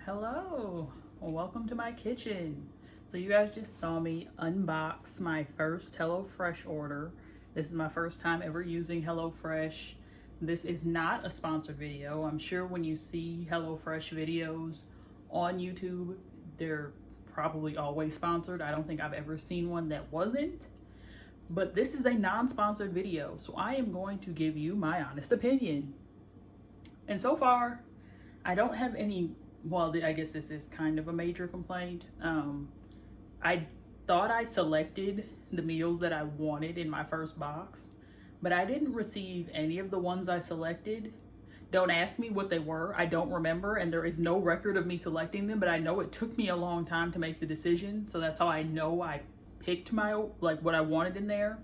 Hello, well, welcome to my kitchen. So you guys just saw me unbox my first HelloFresh order. This is my first time ever using HelloFresh. This is not a sponsored video. I'm sure when you see HelloFresh videos on YouTube, they're probably always sponsored. I don't think I've ever seen one that wasn't. But this is a non-sponsored video, so I am going to give you my honest opinion. And so far, I don't have any, well, I guess this is kind of a major complaint. I thought I selected the meals that I wanted in my first box, but I didn't receive any of the ones I selected. Don't ask me what they were. I don't remember, and there is no record of me selecting them, but I know it took me a long time to make the decision, so that's how I know I picked my, what I wanted in there.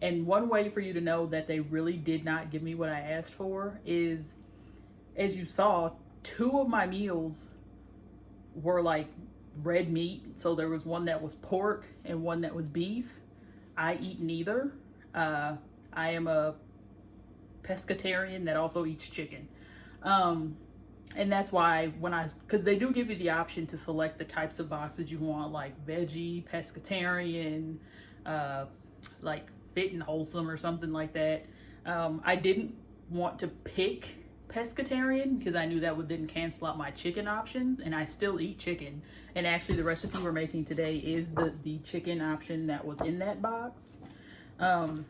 And one way for you to know that they really did not give me what I asked for is, as you saw, 2 of my meals were like red meat. So there was one that was pork and one that was beef. I eat neither. I am a pescatarian that also eats chicken. And that's why because they do give you the option to select the types of boxes you want, like veggie, pescatarian, like fit and wholesome or something like that. I didn't want to pick pescatarian because I knew that would then cancel out my chicken options, and I still eat chicken. And actually the recipe we're making today is the chicken option that was in that box. And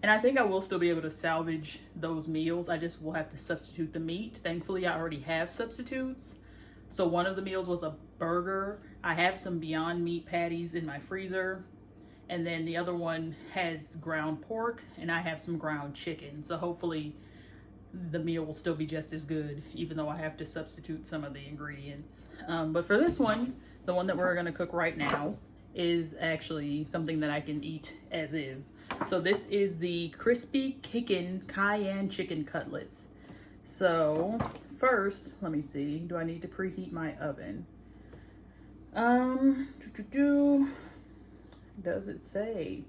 I think I will still be able to salvage those meals. I just will have to substitute the meat. Thankfully, I already have substitutes. So one of the meals was a burger. I have some Beyond Meat patties in my freezer. And then the other one has ground pork, and I have some ground chicken. So hopefully the meal will still be just as good, even though I have to substitute some of the ingredients. But for this one, the one that we're gonna cook right now, is actually something that I can eat as is. So this is the crispy kickin' Cayenne chicken cutlets. So first, let me see, do I need to preheat my oven? Does it say?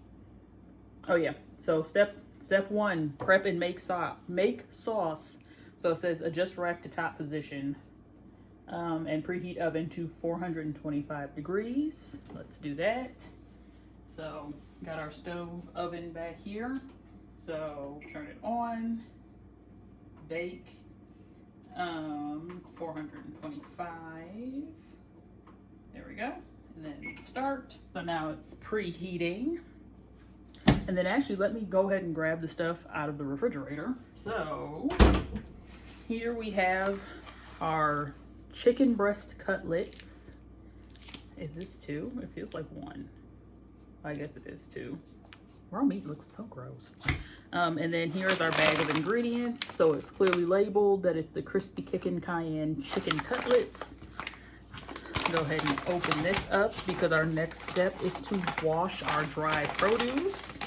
Oh yeah, so step 1, prep and make sauce. So it says adjust rack to top position. And preheat oven to 425 degrees. Let's do that. So got our stove oven back here. So turn it on, bake, 425. There we go. And then start. So now it's preheating. And then actually let me go ahead and grab the stuff out of the refrigerator. So here we have our chicken breast cutlets. Is this 2? It feels like 1. I guess it is 2. Raw meat looks so gross. And then here's our bag of ingredients. So it's clearly labeled that it's the crispy kickin' Cayenne chicken cutlets. Go ahead and open this up because our next step is to wash our dry produce.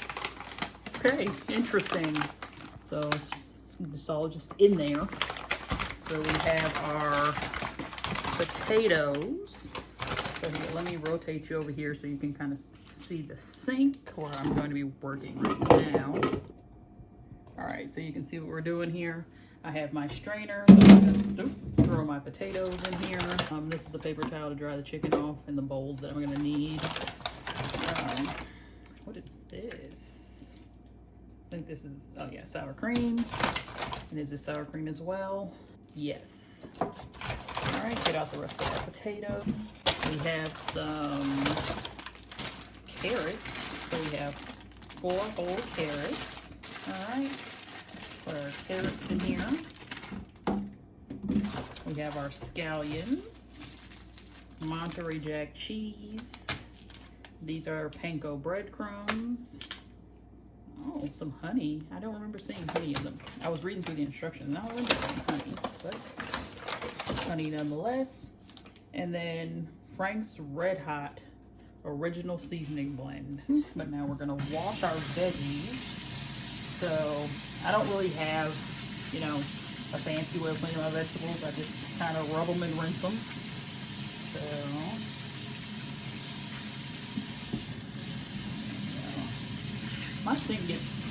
Okay, interesting. So it's all just in there. So we have our potatoes. So here, let me rotate you over here so you can kind of see the sink where I'm going to be working right now. All right, so you can see what we're doing here. I have my strainer, so I'm gonna throw my potatoes in here. This is the paper towel to dry the chicken off, and the bowls that I'm gonna need. What is this? I think this is, oh yeah, sour cream. And is this sour cream as well? Yes. All right, get out the rest of our potato. We have some carrots. So we have 4 whole carrots. All right, put our carrots in here. We have our scallions, Monterey Jack cheese. These are Panko breadcrumbs. Oh, some honey. I don't remember seeing honey in them. I was reading through the instructions and I don't remember seeing honey, but honey nonetheless. And then Frank's Red Hot Original Seasoning Blend. But now we're gonna wash our veggies. So I don't really have, you know, a fancy way of cleaning my vegetables. I just kind of rub them and rinse them. So my sink gets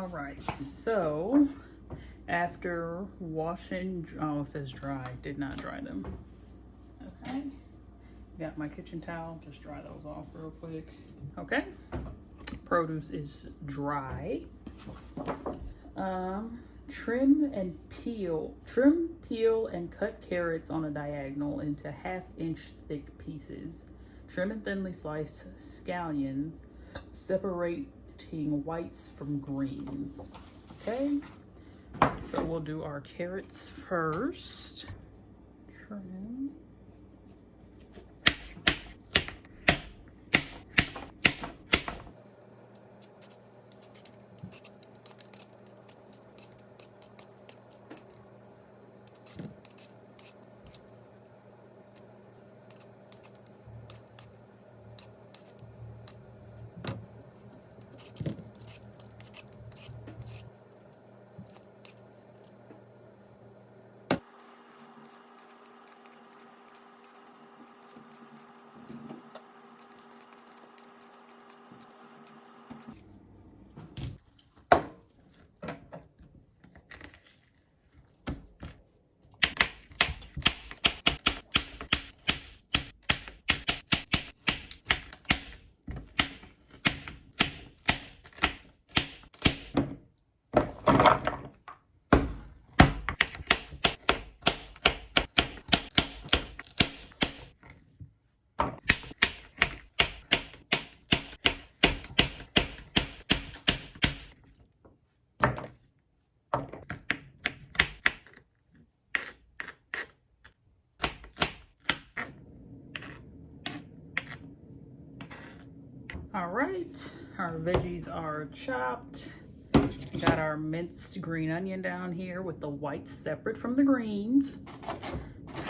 All right, so after washing, oh, it says dry, did not dry them. Okay, got my kitchen towel, just dry those off real quick. Okay, produce is dry. Trim, peel, and cut carrots on a diagonal into 1/2-inch thick pieces. Trim and thinly slice scallions, separating whites from greens. Okay, so we'll do our carrots first. Trim. All right, our veggies are chopped. We got our minced green onion down here with the whites separate from the greens.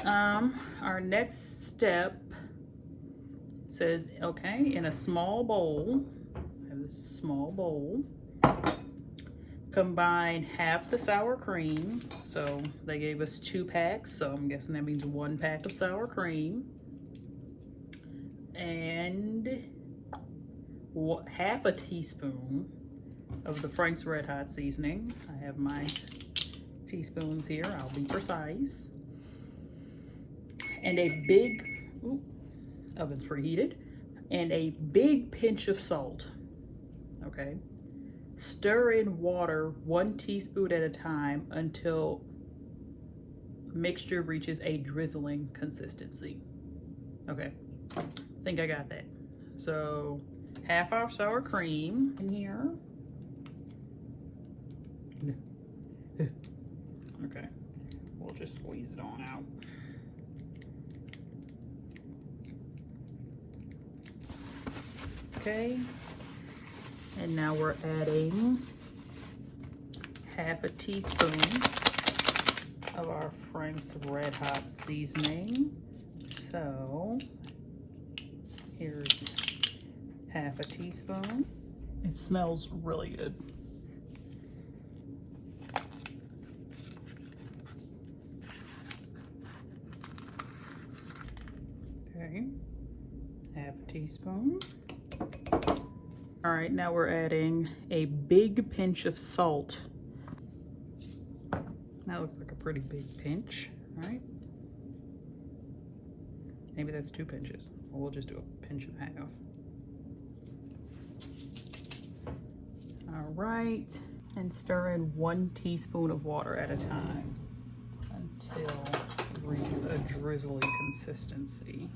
Our next step says, okay, in a small bowl, I have this small bowl, combine half the sour cream. So they gave us 2 packs, so I'm guessing that means 1 pack of sour cream. And 1/2 teaspoon of the Frank's Red Hot seasoning. I have my teaspoons here, I'll be precise. And a big, oven's preheated, and a big pinch of salt. Okay. Stir in water 1 teaspoon at a time until mixture reaches a drizzling consistency. Okay, I think I got that. So half our sour cream in here. Okay, we'll just squeeze it on out. Okay, and now we're adding 1/2 teaspoon of our Frank's Red Hot seasoning. So here's 1/2 teaspoon. It smells really good. Okay, 1/2 teaspoon. All right, now we're adding a big pinch of salt. That looks like a pretty big pinch, right? Maybe that's 2 pinches. Well, we'll just do a pinch and a half. All right, and stir in 1 teaspoon of water at a time until it reaches a drizzly consistency.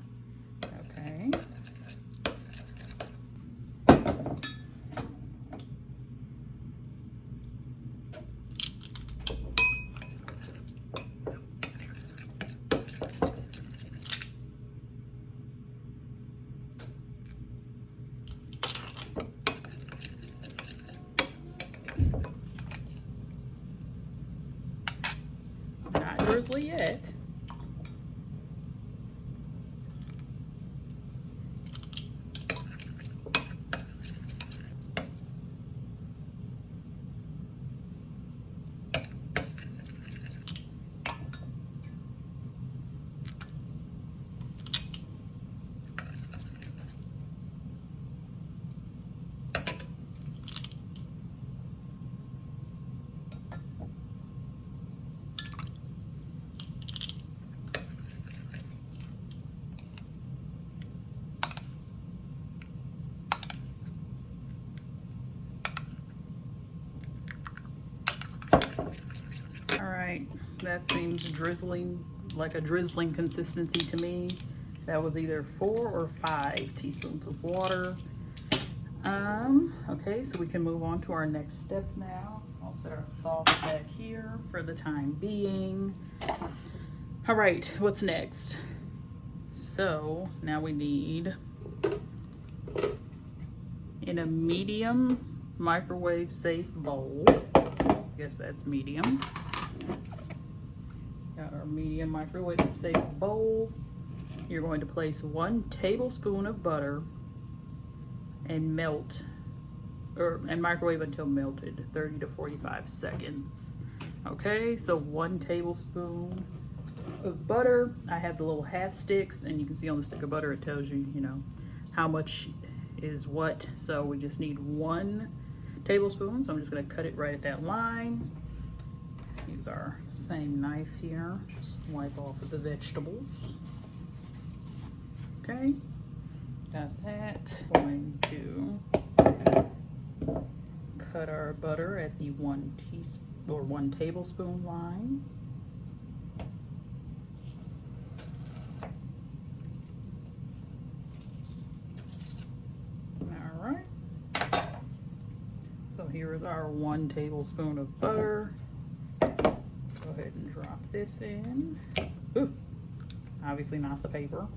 Okay. Not drizzly yet. That seems drizzling, like a drizzling consistency to me. That was either 4 or 5 teaspoons of water. Okay, so we can move on to our next step now. I'll set our sauce back here for the time being. All right, what's next? So now we need, in a medium microwave safe bowl, I guess that's medium. Got our medium microwave safe bowl. You're going to place 1 tablespoon of butter and microwave until melted, 30 to 45 seconds. Okay, so 1 tablespoon of butter. I have the little half sticks, and you can see on the stick of butter it tells you, you know, how much is what. So we just need 1 tablespoon. So I'm just going to cut it right at that line. Use our same knife here. Just wipe off of the vegetables. Okay, got that. Going to cut our butter at the 1 tablespoon line. All right. So here is our 1 tablespoon of butter. Go ahead and drop this in. Ooh, obviously not the paper.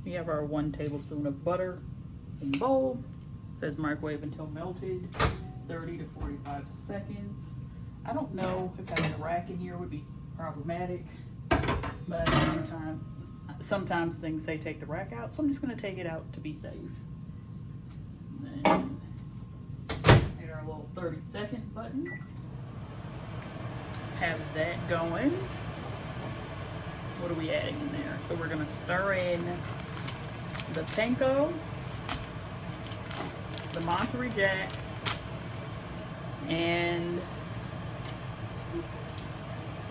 We have our 1 tablespoon of butter in the bowl. It says microwave until melted, 30 to 45 seconds. I don't know if having a rack in here would be problematic, but at the same time, sometimes things say take the rack out, so I'm just going to take it out to be safe. And then hit our little 30-second button. Have that going. What are we adding in there? So we're going to stir in the panko, the Monterey Jack, and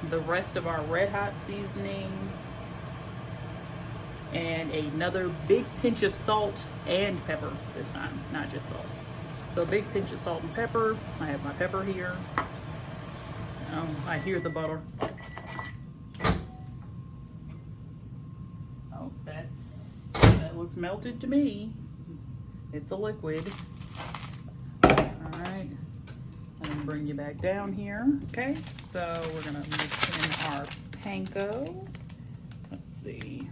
the rest of our red hot seasoning, and another big pinch of salt and pepper this time, not just salt. So a big pinch of salt and pepper. I have my pepper here. I hear the butter. Oh, that looks melted to me. It's a liquid. All right, and bring you back down here. Okay, so we're gonna mix in our panko. Let's see.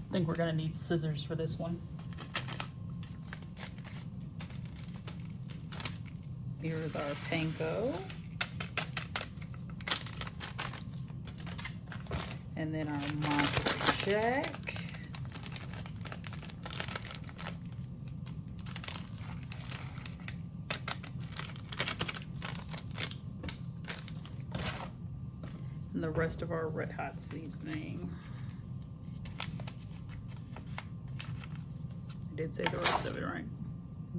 I think we're gonna need scissors for this one. Here's our panko. And then our Monterey Jack. And the rest of our red hot seasoning. I did say the rest of it, right?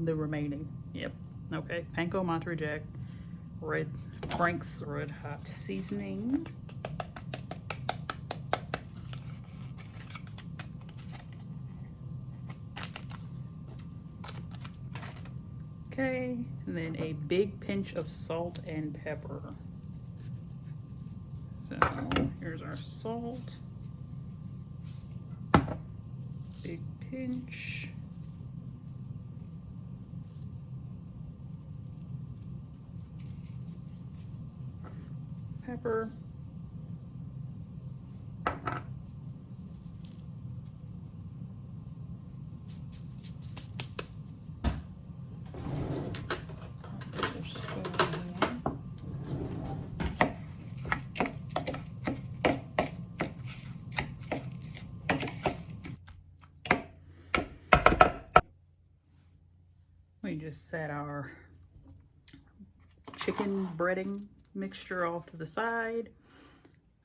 The remaining, yep. Okay, panko, Monterey Jack, Frank's red hot seasoning. Okay, and then a big pinch of salt and pepper. So here's our salt. Big pinch. Pepper. We just set our chicken breading mixture off to the side.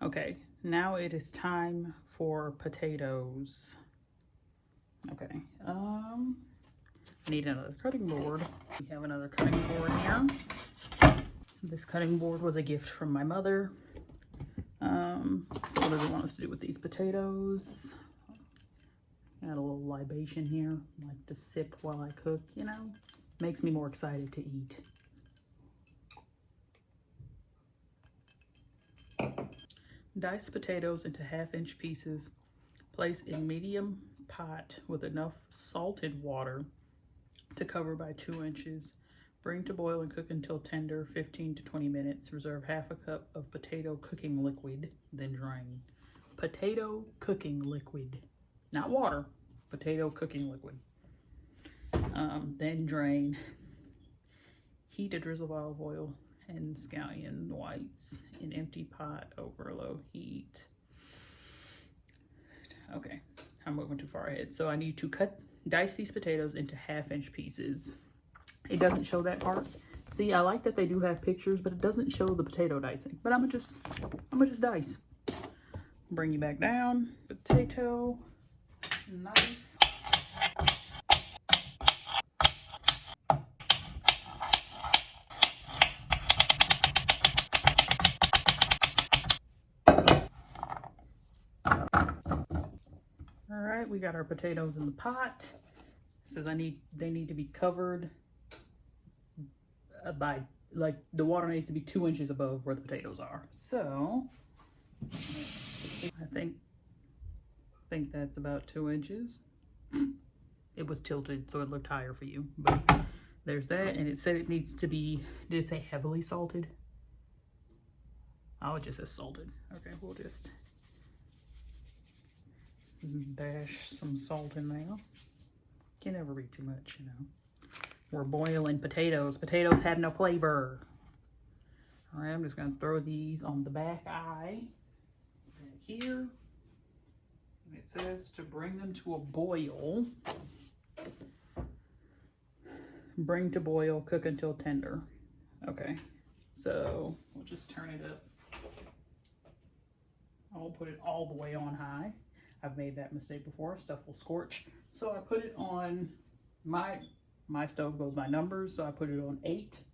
Okay, now it is time for potatoes. Okay, I need another cutting board. We have another cutting board here. This cutting board was a gift from my mother. So what does it want us to do with these potatoes? Got a little libation here, like to sip while I cook, you know? Makes me more excited to eat. Dice potatoes into 1/2-inch pieces. Place in medium pot with enough salted water to cover by 2 inches. Bring to boil and cook until tender, 15 to 20 minutes. Reserve 1/2 cup of potato cooking liquid, then drain. Potato cooking liquid, not water, potato cooking liquid. Then drain. Heat a drizzle of olive oil and scallion whites in empty pot over low heat. Okay, I'm moving too far ahead. So I need to dice these potatoes into 1/2-inch pieces. It doesn't show that part. See, I like that they do have pictures, but it doesn't show the potato dicing. But I'm gonna just dice. Bring you back down. Potato, knife. All right, we got our potatoes in the pot. It says they need to be covered by, like, the water needs to be 2 inches above where the potatoes are. So I think that's about 2 inches. It was tilted, so it looked higher for you, but there's that. And it said it needs to be, did it say heavily salted? Oh, it just says salted. Okay, we'll just dash some salt in there. Can never be too much, you know. We're boiling potatoes. Potatoes have no flavor. All right, I'm just gonna throw these on the back eye back here. And it says to bring them to a boil. Bring to boil, cook until tender. Okay, so we'll just turn it up. I won't put it all the way on high. I've made that mistake before. Stuff will scorch. So I put it on my stove goes by numbers, so I put it on 8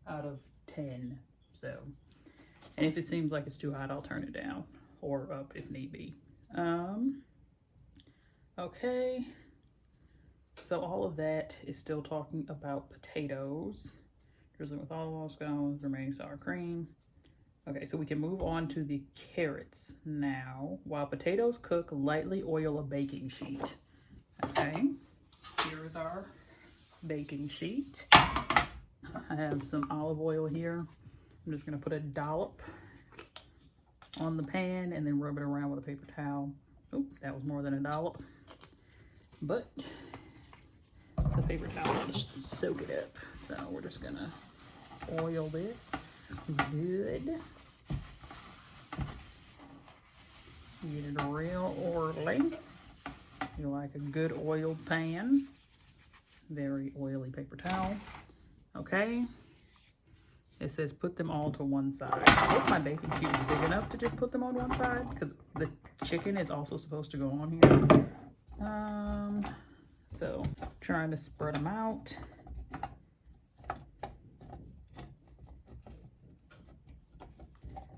out of 10. So, and if it seems like it's too hot, I'll turn it down or up if need be. Okay. So all of that is still talking about potatoes. Drizzling with olive oil, scones, remaining sour cream. Okay, so we can move on to the carrots now. While potatoes cook, lightly oil a baking sheet. Okay, here is our baking sheet. I have some olive oil here. I'm just gonna put a dollop on the pan and then rub it around with a paper towel. Oh, that was more than a dollop. But the paper towel will just soak it up. So we're just gonna oil this good. Get it real oily. You like a good oiled pan. Very oily paper towel. Okay. It says put them all to one side. I hope my baking sheet is big enough to just put them on one side because the chicken is also supposed to go on here. So trying to spread them out.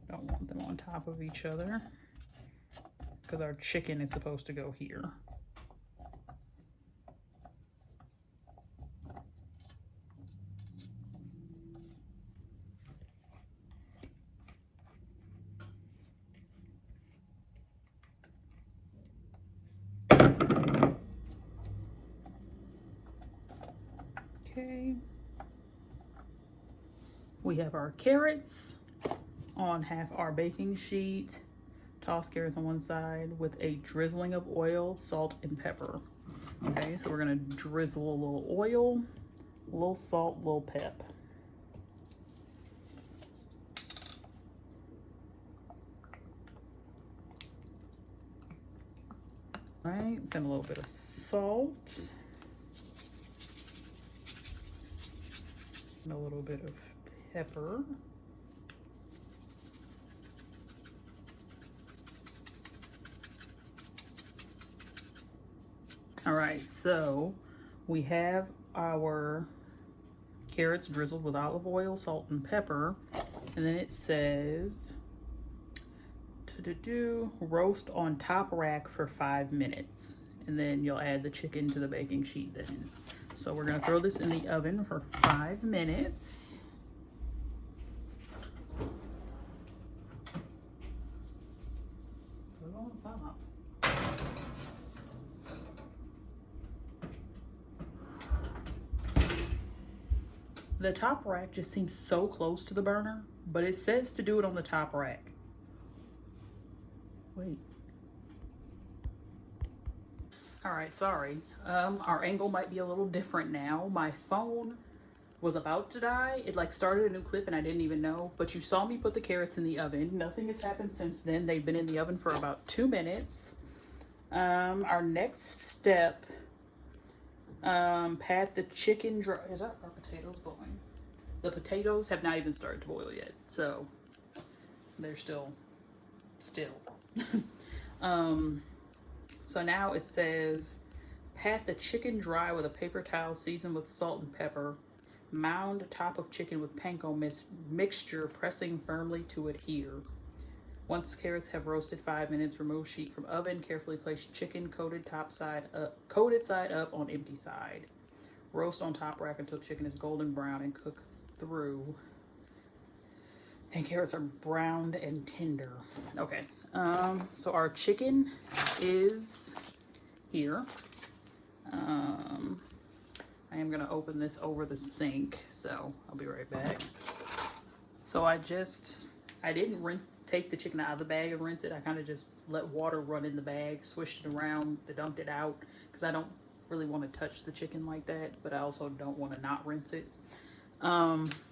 Don't want them on top of each other because our chicken is supposed to go here. Okay. We have our carrots on half our baking sheet. Toss carrots on one side with a drizzling of oil, salt, and pepper. Okay, so we're gonna drizzle a little oil, a little salt, a little pep. All right, then a little bit of salt. And a little bit of pepper. All right, so we have our carrots drizzled with olive oil, salt, and pepper. And then it says to Roast on top rack for 5 minutes. And then you'll add the chicken to the baking sheet then. So we're gonna throw this in the oven for 5 minutes. Put it on top. The top rack just seems so close to the burner, but it says to do it on the top rack. Wait. All right, sorry. Our angle might be a little different now. My phone was about to die. It like started a new clip and I didn't even know, but you saw me put the carrots in the oven. Nothing has happened since then. They've been in the oven for about 2 minutes. Our next step, pat the chicken dry. Is that our potatoes boiling? The potatoes have not even started to boil yet, so they're still. So now it says, pat the chicken dry with a paper towel seasoned with salt and pepper. Mound top of chicken with panko mixture, pressing firmly to adhere. Once carrots have roasted 5 minutes, remove sheet from oven. Carefully place chicken coated side up on empty side. Roast on top rack until chicken is golden brown and cook through. And carrots are browned and tender. Okay, so our chicken is here. I am gonna open this over the sink, so I'll be right back. So I didn't take the chicken out of the bag and rinse it. I kind of just let water run in the bag, swished it around, dumped it out, because I don't really want to touch the chicken like that, but I also don't want to not rinse it.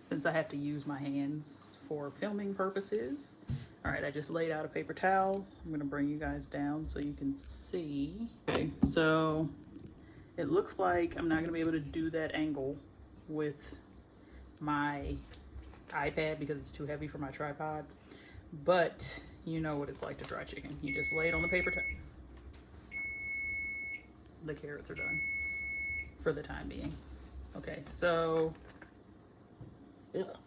Since I have to use my hands for filming purposes. All right, I just laid out a paper towel. I'm gonna bring you guys down so you can see. Okay, so it looks like I'm not gonna be able to do that angle with my iPad because it's too heavy for my tripod, but you know what it's like to dry chicken. You just lay it on the paper towel. The carrots are done for the time being. Okay, so ugh.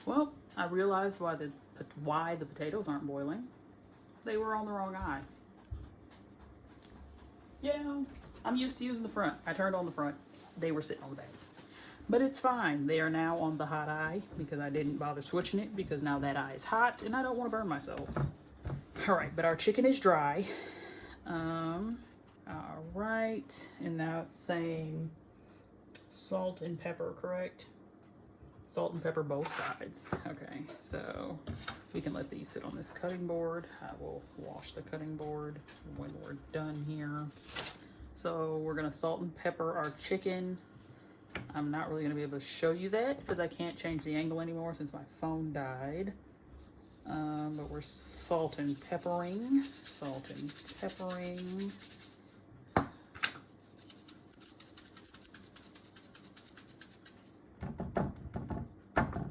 Well, I realized why the potatoes aren't boiling. They were on the wrong eye. Yeah, I'm used to using the front. I turned on the front. They were sitting on the back. But it's fine. They are now on the hot eye because I didn't bother switching it because now that eye is hot and I don't want to burn myself. All right, but our chicken is dry. All right, and now it's saying salt and pepper, correct? Salt and pepper both sides. Okay, so we can let these sit on this cutting board. I will wash the cutting board when we're done here. So we're gonna salt and pepper our chicken. I'm not really gonna be able to show you that because I can't change the angle anymore since my phone died. But we're salt and peppering.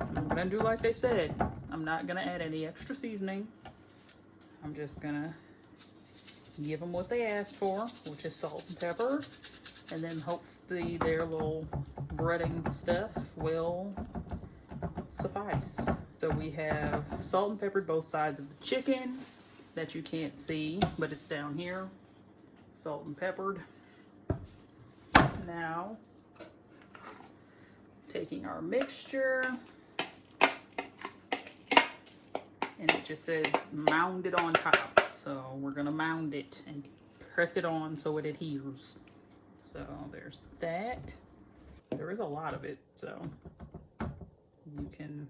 I'm gonna do like they said. I'm not gonna add any extra seasoning. I'm just gonna give them what they asked for, which is salt and pepper, and then hopefully their little breading stuff will suffice. So we have salt and peppered both sides of the chicken that you can't see, but it's down here. Salt and peppered. Now, taking our mixture, and it just says mound it on top. So we're gonna mound it and press it on so it adheres. So there's that. There is a lot of it, so you can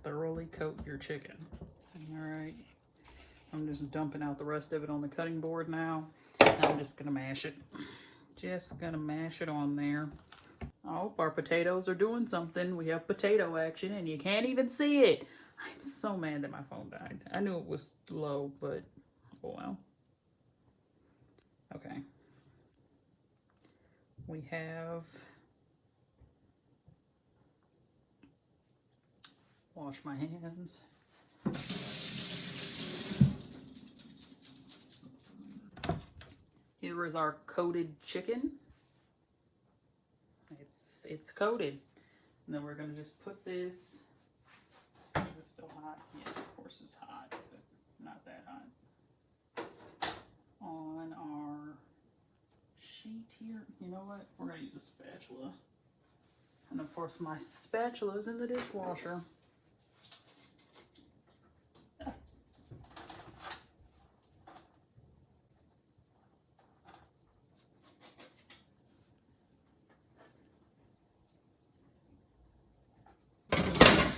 thoroughly coat your chicken. All right, I'm just dumping out the rest of it on the cutting board now. I'm just gonna mash it. Just gonna mash it on there. Oh, our potatoes are doing something. We have potato action and you can't even see it. I'm so mad that my phone died. I knew it was low, but oh well. Okay. We have Wash my hands. Here is our coated chicken. It's coated. And then we're gonna just put this. Is it still hot? Yeah, of course it's hot, but not that hot. On our sheet here. You know what? We're gonna use a spatula. And of course my spatula is in the dishwasher.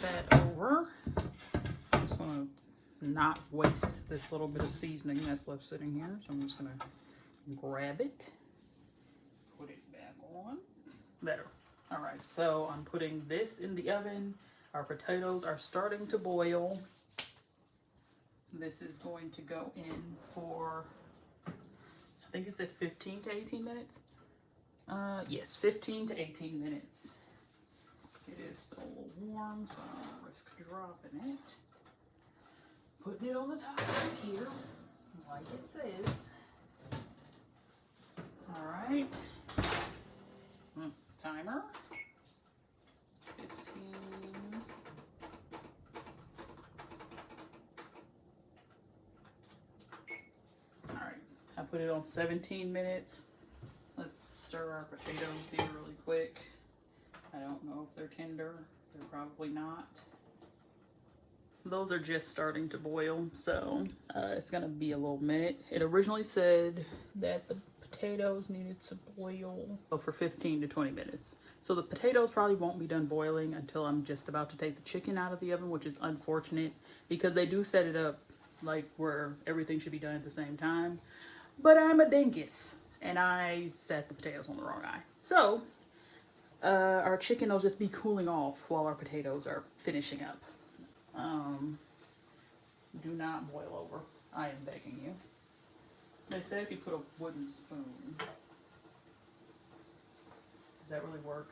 That over. Just want to not waste this little bit of seasoning that's left sitting here, so I'm just gonna grab it, put it back on. Better. All right, so I'm putting this in the oven. Our potatoes are starting to boil. This is going to go in for, I think it said 15 to 18 minutes. Yes, 15 to 18 minutes. It is still a little warm, so I'm gonna risk dropping it. Putting it on the top here, like it says. All right. Timer. 15. All right. I put it on 17 minutes. Let's stir our potatoes here really quick. I don't know if they're tender. They're probably not. Those are just starting to boil, so it's gonna be a little minute. It originally said that the potatoes needed to boil for 15 to 20 minutes. So the potatoes probably won't be done boiling until I'm just about to take the chicken out of the oven, which is unfortunate because they do set it up like where everything should be done at the same time. But I'm a dingus and I set the potatoes on the wrong eye. So our chicken will just be cooling off while our potatoes are finishing up. Do not boil over. I am begging you. They say if you put a wooden spoon. Does that really work?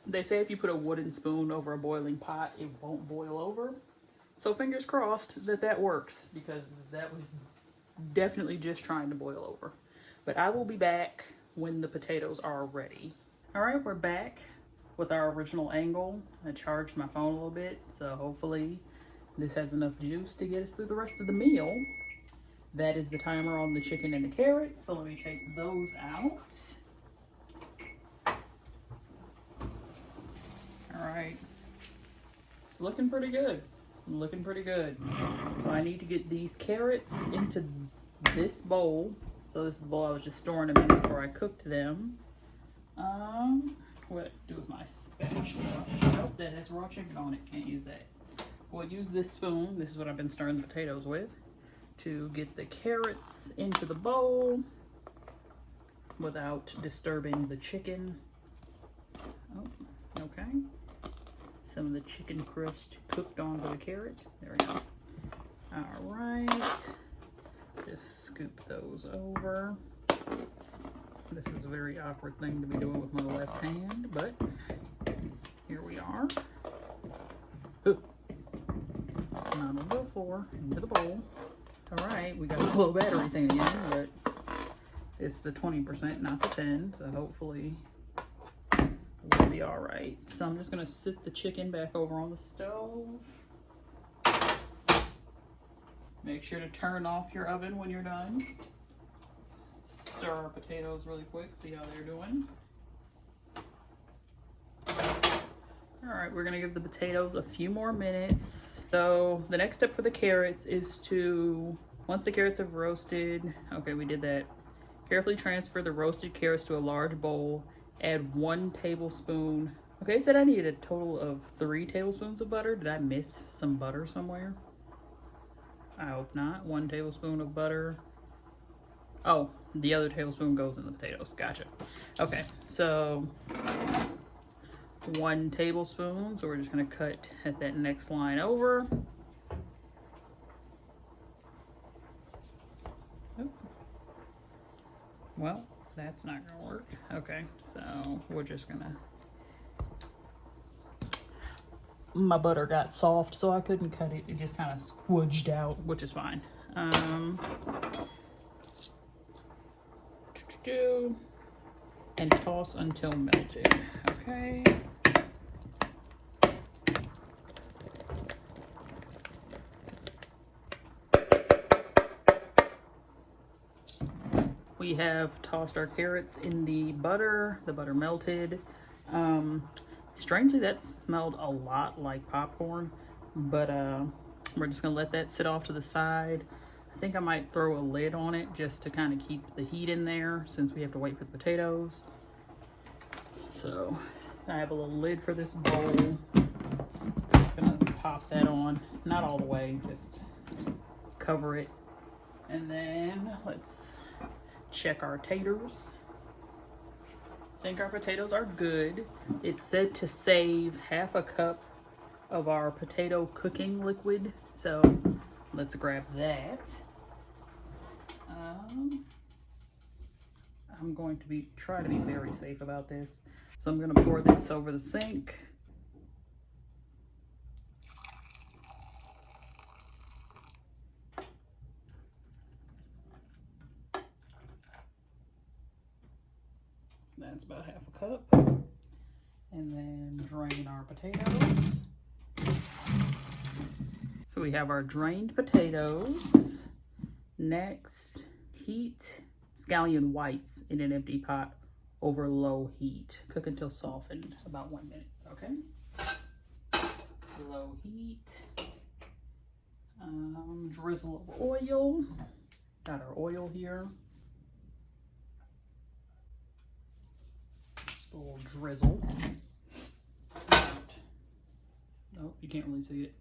They say if you put a wooden spoon over a boiling pot, it won't boil over. So fingers crossed that that works, because that was definitely just trying to boil over. But I will be back when the potatoes are ready. All right, we're back with our original angle. I charged my phone a little bit, so hopefully this has enough juice to get us through the rest of the meal. That is the timer on the chicken and the carrots, so let me take those out. All right, it's looking pretty good. Looking pretty good. So I need to get these carrots into this bowl. So this is the bowl I was just storing them in before I cooked them. What do with my spatula? Nope, that has raw chicken on it. Can't use that. We'll use this spoon. This is what I've been stirring the potatoes with, to get the carrots into the bowl without disturbing the chicken. Oh, okay. Some of the chicken crust cooked onto the carrot. There we go. All right. Just scoop those over. This is a very awkward thing to be doing with my left hand, but here we are. Ooh. Not on the floor, into the bowl. All right, we got a low battery thing again, but it's the 20%, not the 10, so hopefully we'll be all right. So I'm just gonna sit the chicken back over on the stove. Make sure to turn off your oven when you're done. Stir our potatoes really quick, see how they're doing. All right, we're gonna give the potatoes a few more minutes. So the next step for the carrots is to, once the carrots have roasted, okay, we did that. Carefully transfer the roasted carrots to a large bowl. Add 1 tablespoon. Okay, it said I needed a total of 3 tablespoons of butter. Did I miss some butter somewhere? I hope not. 1 tablespoon of butter. Oh, the other tablespoon goes in the potatoes. Gotcha. Okay, so 1 tablespoon. So we're just gonna cut at that next line over. Oop. Well, that's not gonna work. Okay, so we're just gonna my butter got soft, so I couldn't cut it. It just kind of squidged out, which is fine. And toss until melted. Okay. We have tossed our carrots in the butter. The butter melted. Strangely, that smelled a lot like popcorn, but we're just gonna let that sit off to the side. I think I might throw a lid on it just to kind of keep the heat in there since we have to wait for the potatoes. So I have a little lid for this bowl. Just gonna pop that on, not all the way, just cover it. And then let's check our taters. I think our potatoes are good. It said to save half a cup of our potato cooking liquid, so let's grab that. I'm going to try to be very safe about this. So I'm going to pour this over the sink. That's about half a cup. And then drain our potatoes. So we have our drained potatoes. Next, heat scallion whites in an empty pot over low heat. Cook until softened, about 1 minute, okay? Low heat. Drizzle of oil. Got our oil here. Just a little drizzle. Nope, you can't really see it.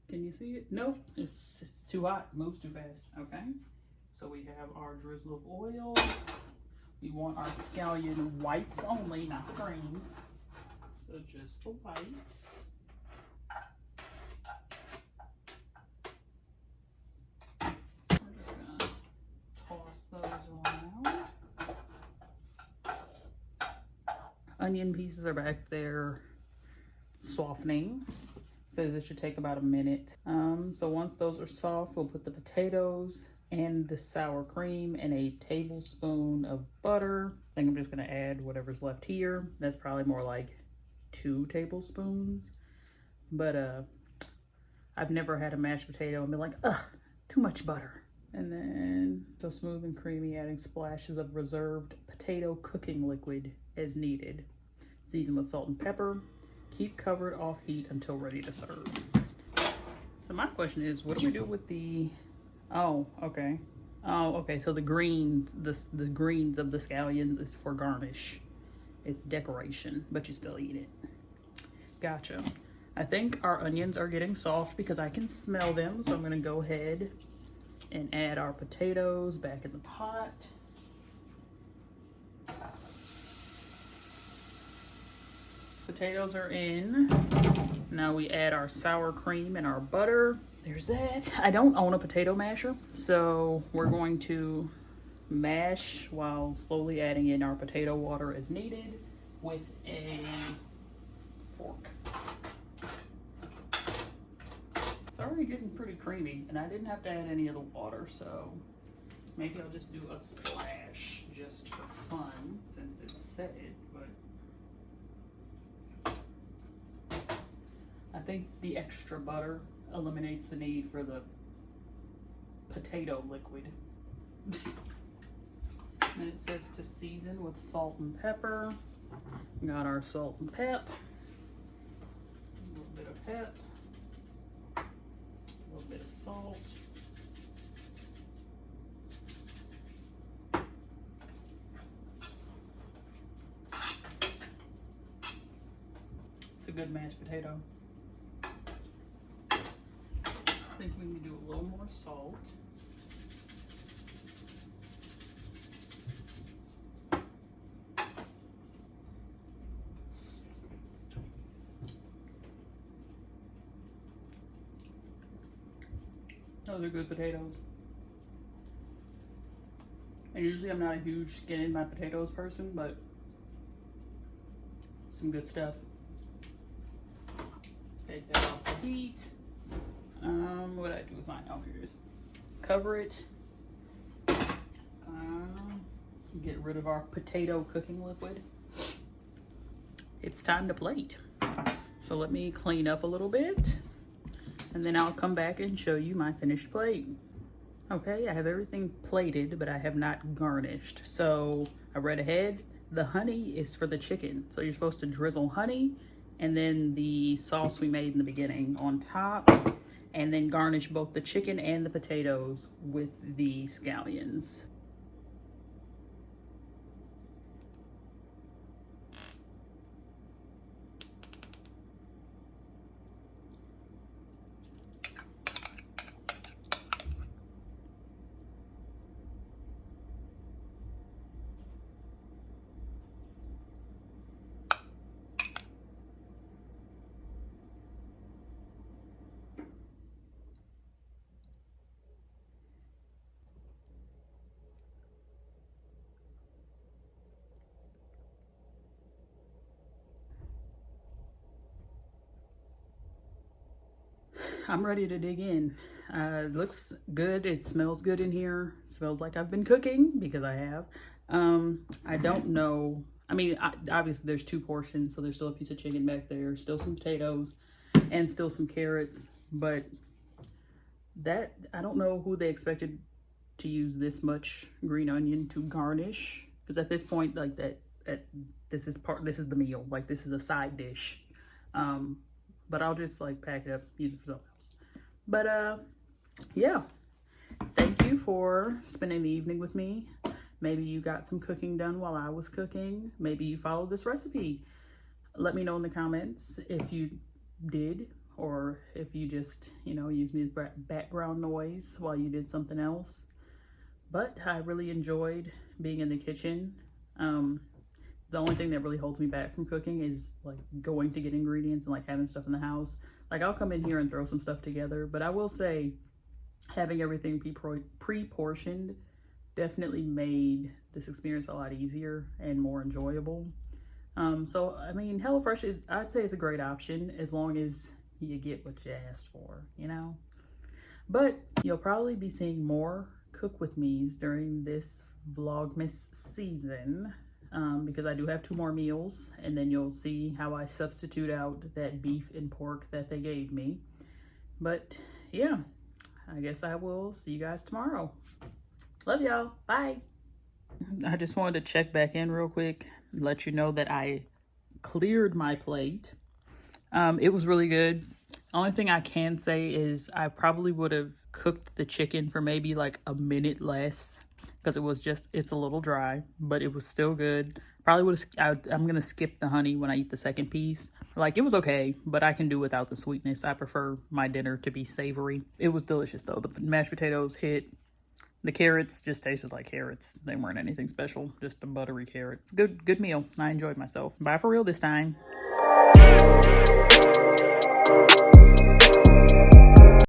Can you see it? Nope, it's too hot, moves too fast, okay? So we have our drizzle of oil. We want our scallion whites only, not the greens. So just the whites. We're just gonna toss those on out. Onion pieces are back there softening. So this should take about a minute. So once those are soft, we'll put the potatoes and the sour cream and a tablespoon of butter. I think I'm just gonna add whatever's left here. That's probably more like 2 tablespoons. But I've never had a mashed potato and been like, ugh, too much butter. And then so smooth and creamy, adding splashes of reserved potato cooking liquid as needed. Season with salt and pepper. Keep covered off heat until ready to serve. So my question is, what do we do with the, oh, okay. Oh, okay, so the greens, the greens of the scallions is for garnish. It's decoration, but you still eat it. Gotcha. I think our onions are getting soft because I can smell them. So I'm gonna go ahead and add our potatoes back in the pot. Potatoes are in. Now we add our sour cream and our butter. There's that. I don't own a potato masher, so we're going to mash while slowly adding in our potato water as needed with a fork. It's already getting pretty creamy, and I didn't have to add any of the water, so maybe I'll just do a splash just for fun since it's said, but I think the extra butter eliminates the need for the potato liquid. And it says to season with salt and pepper. Got our salt and pep. A little bit of pep. A little bit of salt. It's a good mashed potato. I think we need to do a little more salt. Those are good potatoes. And usually I'm not a huge skin in my potatoes person, but some good stuff. take that off the heat. What did I do with mine? Oh, here it is. Cover it. Get rid of our potato cooking liquid. It's time to plate. So let me clean up a little bit, and then I'll come back and show you my finished plate. Okay, I have everything plated, but I have not garnished. So I read ahead. The honey is for the chicken. So you're supposed to drizzle honey and then the sauce we made in the beginning on top, and then garnish both the chicken and the potatoes with the scallions. I'm ready to dig in. It looks good. It smells good in here. It smells like I've been cooking, because I have. I don't know. I mean, obviously there's 2 portions, so there's still a piece of chicken back there, still some potatoes, and still some carrots. But that, I don't know who they expected to use this much green onion to garnish, because at this point, like this is the meal. Like, this is a side dish. But I'll just like pack it up, use it for something else. But yeah, thank you for spending the evening with me. Maybe you got some cooking done while I was cooking. Maybe you followed this recipe. Let me know in the comments if you did, or if you just, you know, used me as background noise while you did something else. But I really enjoyed being in the kitchen. The only thing that really holds me back from cooking is like going to get ingredients and like having stuff in the house. Like, I'll come in here and throw some stuff together, but I will say having everything pre-portioned definitely made this experience a lot easier and more enjoyable. So I mean, HelloFresh is, I'd say it's a great option as long as you get what you asked for, you know. But you'll probably be seeing more cook with me's during this Vlogmas season. Because I do have 2 more meals, and then you'll see how I substitute out that beef and pork that they gave me. But yeah, I guess I will see you guys tomorrow. Love y'all. Bye. I just wanted to check back in real quick and let you know that I cleared my plate. It was really good. Only thing I can say is I probably would have cooked the chicken for maybe like a minute less, because it's a little dry, but it was still good. Probably would have, I'm going to skip the honey when I eat the second piece. Like, it was okay, but I can do without the sweetness. I prefer my dinner to be savory. It was delicious though. The mashed potatoes hit. The carrots just tasted like carrots. They weren't anything special, just a buttery carrot. It's a good meal. I enjoyed myself. Bye for real this time.